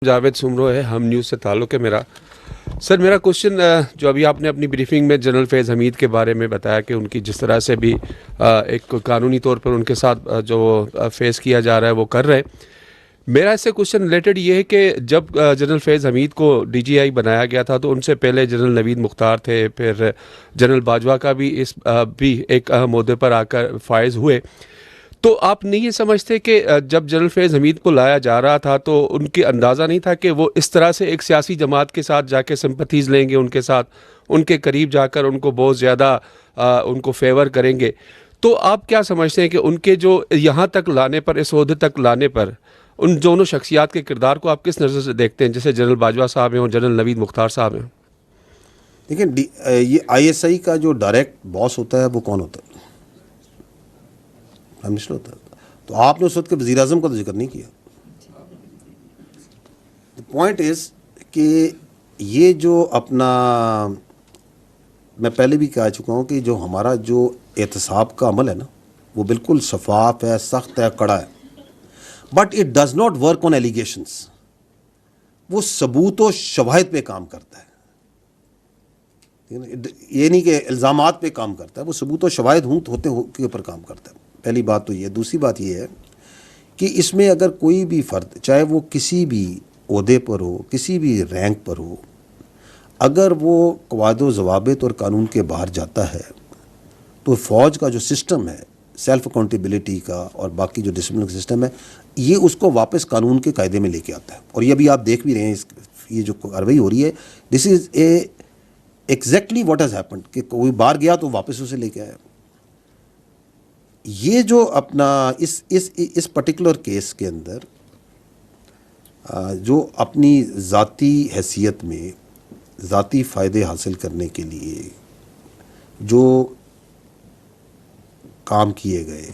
जावेद सुमरो है, हम न्यूज़ से ताल्लुक़ है मेरा। सर मेरा क्वेश्चन जो अभी आपने अपनी ब्रीफिंग में जनरल फैज़ हमीद के बारे में बताया कि उनकी जिस तरह से भी एक कानूनी तौर पर उनके साथ जो फेस किया जा रहा है वो कर रहे हैं। मेरा इससे क्वेश्चन रिलेटेड ये है कि जब जनरल फैज़ हमीद को डीजीआई बनाया गया था तो उनसे पहले जनरल नवीद मुख्तार थे, फिर जनरल बाजवा का भी भी एक अहम ओहदे पर आकर फायज हुए। तो आप नहीं ये समझते कि जब जनरल फैज़ हमीद को लाया जा रहा था तो उनकी अंदाज़ा नहीं था कि वो इस तरह से एक सियासी जमात के साथ जाके सिंपथीज़ लेंगे, उनके साथ उनके करीब जाकर उनको बहुत ज़्यादा उनको फेवर करेंगे। तो आप क्या समझते हैं कि उनके जो यहाँ तक लाने पर, इस ओहदे तक लाने पर, उन दोनों शख्सियात के किरदार को आप किस नज़र से देखते हैं, जैसे जनरल बाजवा साहब हैं और जनरल नवीद मुख्तार साहब हैं? देखिए, ये आईएसआई का जो डायरेक्ट बॉस होता है वो कौन होता है? प्राइम मिनिस्टर होता है। तो आपने उस वक्त के वज़ीर आज़म का तो जिक्र नहीं किया। पॉइंट इज़ कि ये जो अपना, मैं पहले भी कह चुका हूँ कि जो हमारा जो एहतसाब का अमल है ना, वो बिल्कुल शफाफ है, सख्त है, कड़ा है, but it does not work on allegations. वो सबूत व शवाहिद पे काम करता है, ये नहीं कि इल्ज़ामात पे काम करता है, वो सबूत व शवाहिद होते के ऊपर काम करता है। पहली बात तो ये। दूसरी बात ये है कि इसमें अगर कोई भी फ़र्द, चाहे वो किसी भी ओहदे पर हो, किसी भी रैंक पर हो, अगर वो क़वायद ज़वाबित और कानून के बाहर जाता है तो फ़ौज का जो सिस्टम है सेल्फ अकाउंटेबिलिटी का और बाकी जो डिसिप्लिन का सिस्टम है, ये उसको वापस कानून के कायदे में लेके आता है। और ये अभी आप देख भी रहे हैं, ये जो कार्रवाई हो रही है, this is exactly what has happened कि कोई बाहर गया तो वापस उसे लेके आया। ये जो अपना इस पर्टिकुलर केस के अंदर जो अपनी ज़ाती हैसियत में ज़ाती फ़ायदे हासिल करने के लिए जो काम किए गए,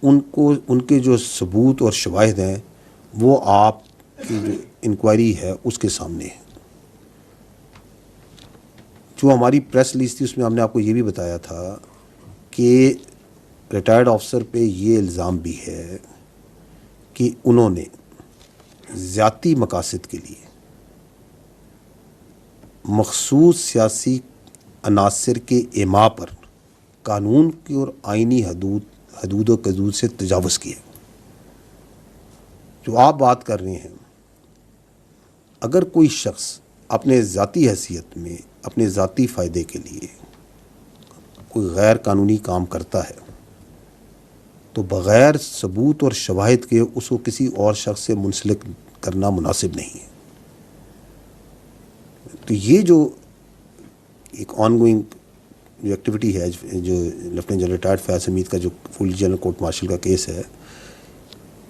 उनको उनके जो सबूत और शवाहिद हैं वो आपकी जो इंक्वायरी है उसके सामने है। जो हमारी प्रेस रिलीज थी उसमें हमने आपको ये भी बताया था कि रिटायर्ड ऑफिसर पे ये इल्ज़ाम भी है कि उन्होंने ज़्याती मकासद के लिए मखसूस सियासी अनासर के एमा पर कानून की और आइनी हदूद व कदूद से तजावुज़ किया। जो आप बात कर रहे हैं, अगर कोई शख्स अपने ज़ाती हैसियत में अपने ज़ाती फ़ायदे के लिए कोई गैर कानूनी काम करता है तो बग़ैर सबूत और शवाहिद के उसको किसी और शख्स से मुंसलिक करना मुनासिब नहीं है। तो ये जो एक ऑनगोइंग जो एक्टिविटी है, जो लेफ्टिनेंट जनरल रिटायर्ड फैज़ हमीद का जो फुल जनरल कोर्ट मार्शल का केस है,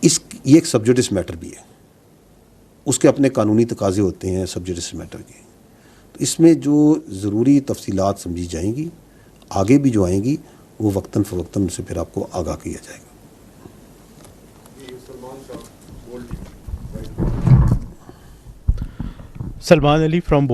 ये एक सब जुडिस मैटर भी है, उसके अपने कानूनी तकाज़े होते हैं सब जुडिस मैटर के। तो इसमें जो ज़रूरी तफसीलात समझी जाएंगी, आगे भी जो आएंगी, वो वक्तन फ़वक्तन से फिर आपको आगाह किया जाएगा। Salman Ali from